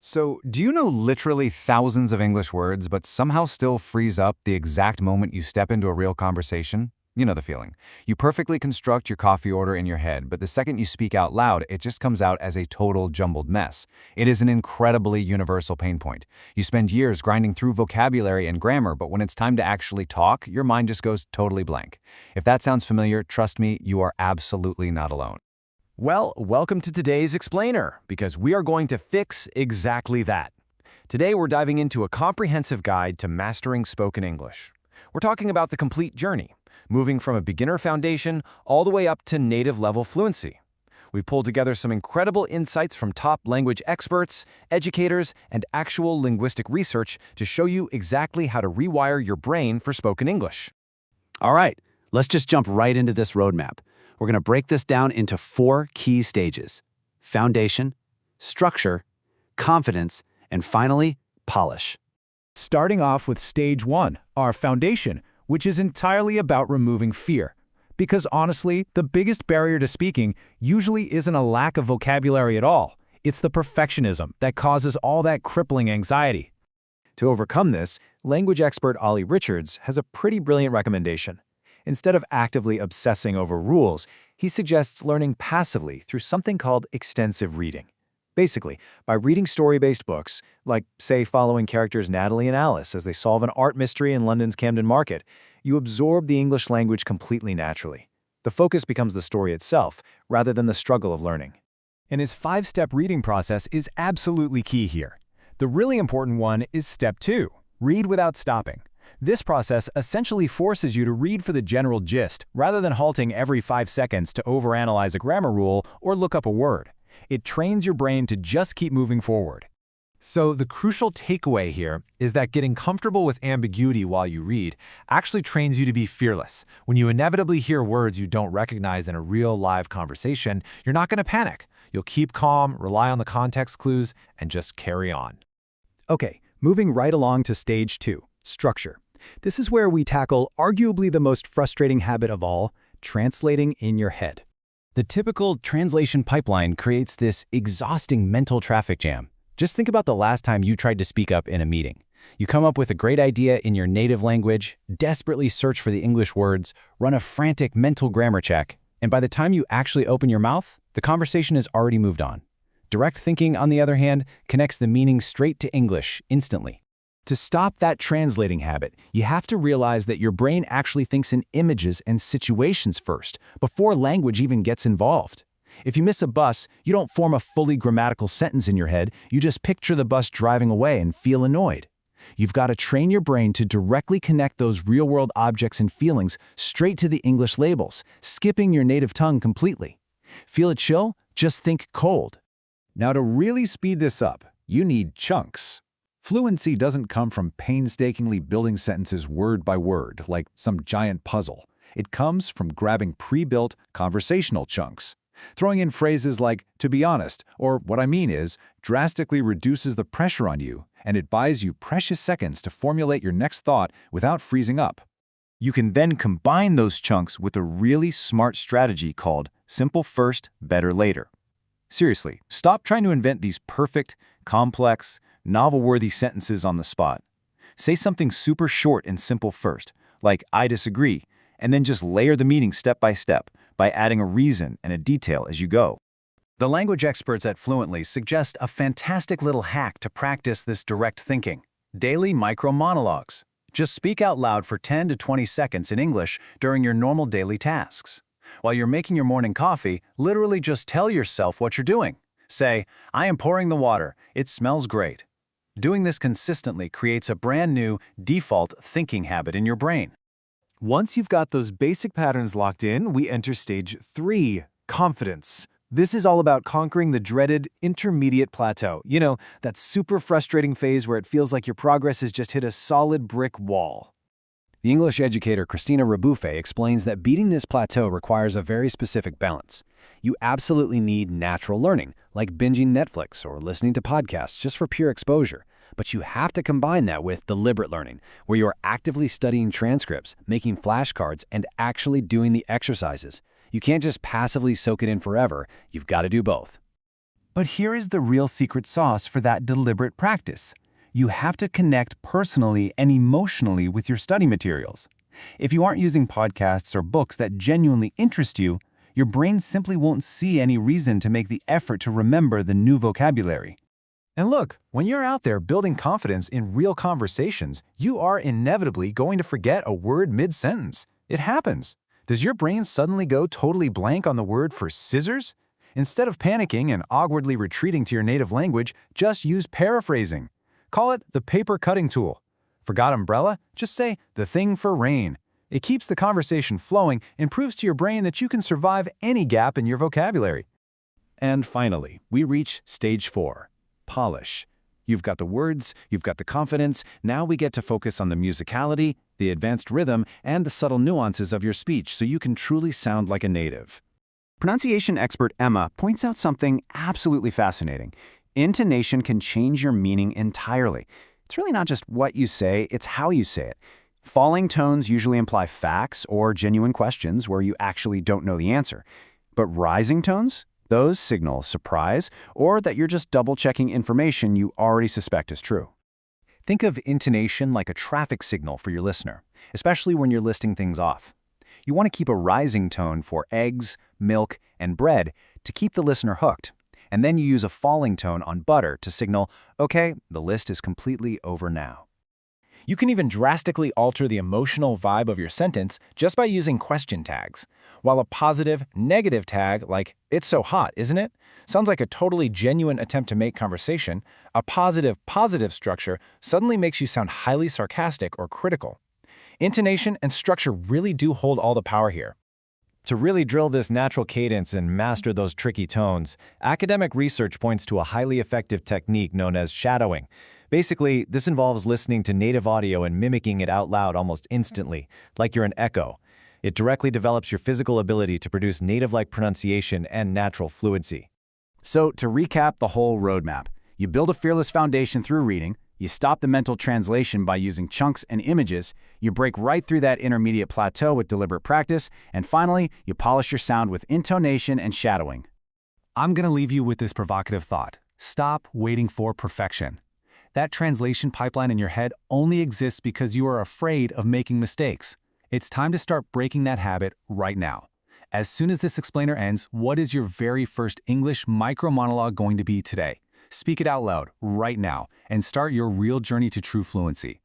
So, do you know literally thousands of English words, but somehow still freeze up the exact moment you step into a real conversation? You know the feeling. You perfectly construct your coffee order in your head, but the second you speak out loud, it just comes out as a total jumbled mess. It is an incredibly universal pain point. You spend years grinding through vocabulary and grammar, but when it's time to actually talk, your mind just goes totally blank. If that sounds familiar, trust me, you are absolutely not alone. Well, welcome to today's Explainer, because we are going to fix exactly that. Today we're diving into a comprehensive guide to mastering spoken English. We're talking about the complete journey, moving from a beginner foundation all the way up to native-level fluency. We pulled together some incredible insights from top language experts, educators, and actual linguistic research to show you exactly how to rewire your brain for spoken English. All right, let's just jump right into this roadmap. We're going to break this down into 4 key stages: foundation, structure, confidence, and finally, polish. Starting off with stage 1, our foundation, which is entirely about removing fear. Because honestly, the biggest barrier to speaking usually isn't a lack of vocabulary at all. It's the perfectionism that causes all that crippling anxiety. To overcome this, language expert Ollie Richards has a pretty brilliant recommendation. Instead of actively obsessing over rules, he suggests learning passively through something called extensive reading. Basically, by reading story-based books, like, say, following characters Natalie and Alice as they solve an art mystery in London's Camden Market, you absorb the English language completely naturally. The focus becomes the story itself, rather than the struggle of learning. And his 5-step reading process is absolutely key here. The really important one is step 2, read without stopping. This process essentially forces you to read for the general gist, rather than halting every 5 seconds to overanalyze a grammar rule or look up a word. It trains your brain to just keep moving forward. So the crucial takeaway here is that getting comfortable with ambiguity while you read actually trains you to be fearless. When you inevitably hear words you don't recognize in a real live conversation, you're not going to panic. You'll keep calm, rely on the context clues, and just carry on. Okay, moving right along to stage 2, structure. This is where we tackle arguably the most frustrating habit of all, translating in your head. The typical translation pipeline creates this exhausting mental traffic jam. Just think about the last time you tried to speak up in a meeting. You come up with a great idea in your native language, desperately search for the English words, run a frantic mental grammar check, and by the time you actually open your mouth, the conversation has already moved on. Direct thinking, on the other hand, connects the meaning straight to English instantly. To stop that translating habit, you have to realize that your brain actually thinks in images and situations first, before language even gets involved. If you miss a bus, you don't form a fully grammatical sentence in your head, you just picture the bus driving away and feel annoyed. You've got to train your brain to directly connect those real-world objects and feelings straight to the English labels, skipping your native tongue completely. Feel a chill? Just think cold. Now, to really speed this up, you need chunks. Fluency doesn't come from painstakingly building sentences word by word, like some giant puzzle. It comes from grabbing pre-built conversational chunks. Throwing in phrases like, "to be honest," or "what I mean is," drastically reduces the pressure on you, and it buys you precious seconds to formulate your next thought without freezing up. You can then combine those chunks with a really smart strategy called simple first, better later. Seriously, stop trying to invent these perfect, complex, novel-worthy sentences on the spot. Say something super short and simple first, like "I disagree," and then just layer the meaning step by step by adding a reason and a detail as you go. The language experts at Fluently suggest a fantastic little hack to practice this direct thinking: daily micro-monologues. Just speak out loud for 10 to 20 seconds in English during your normal daily tasks. While you're making your morning coffee, literally just tell yourself what you're doing. Say, "I am pouring the water. It smells great." Doing this consistently creates a brand new, default thinking habit in your brain. Once you've got those basic patterns locked in, we enter stage 3, confidence. This is all about conquering the dreaded intermediate plateau. You know, that super frustrating phase where it feels like your progress has just hit a solid brick wall. The English educator Christina Rebuffet explains that beating this plateau requires a very specific balance. You absolutely need natural learning, like binging Netflix or listening to podcasts just for pure exposure. But you have to combine that with deliberate learning, where you are actively studying transcripts, making flashcards, and actually doing the exercises. You can't just passively soak it in forever. You've got to do both. But here is the real secret sauce for that deliberate practice. You have to connect personally and emotionally with your study materials. If you aren't using podcasts or books that genuinely interest you, your brain simply won't see any reason to make the effort to remember the new vocabulary. And look, when you're out there building confidence in real conversations, you are inevitably going to forget a word mid-sentence. It happens. Does your brain suddenly go totally blank on the word for scissors? Instead of panicking and awkwardly retreating to your native language, just use paraphrasing. Call it the paper cutting tool. Forgot umbrella? Just say the thing for rain. It keeps the conversation flowing and proves to your brain that you can survive any gap in your vocabulary. And finally, we reach stage 4, polish. You've got the words, you've got the confidence, now we get to focus on the musicality, the advanced rhythm, and the subtle nuances of your speech so you can truly sound like a native. Pronunciation expert Emma points out something absolutely fascinating. Intonation can change your meaning entirely. It's really not just what you say, it's how you say it. Falling tones usually imply facts or genuine questions where you actually don't know the answer. But rising tones? Those signal surprise or that you're just double-checking information you already suspect is true. Think of intonation like a traffic signal for your listener, especially when you're listing things off. You want to keep a rising tone for eggs, milk, and bread to keep the listener hooked. And then you use a falling tone on butter to signal, okay, the list is completely over now. You can even drastically alter the emotional vibe of your sentence just by using question tags. While a positive, negative tag, like, "It's so hot, isn't it?" sounds like a totally genuine attempt to make conversation, a positive structure suddenly makes you sound highly sarcastic or critical. Intonation and structure really do hold all the power here. To really drill this natural cadence and master those tricky tones, academic research points to a highly effective technique known as shadowing. Basically, this involves listening to native audio and mimicking it out loud almost instantly, like you're an echo. It directly develops your physical ability to produce native-like pronunciation and natural fluency. So, to recap the whole roadmap, you build a fearless foundation through reading, you stop the mental translation by using chunks and images, you break right through that intermediate plateau with deliberate practice, and finally, you polish your sound with intonation and shadowing. I'm going to leave you with this provocative thought. Stop waiting for perfection. That translation pipeline in your head only exists because you are afraid of making mistakes. It's time to start breaking that habit right now. As soon as this explainer ends, what is your very first English micro-monologue going to be today? Speak it out loud right now and start your real journey to true fluency.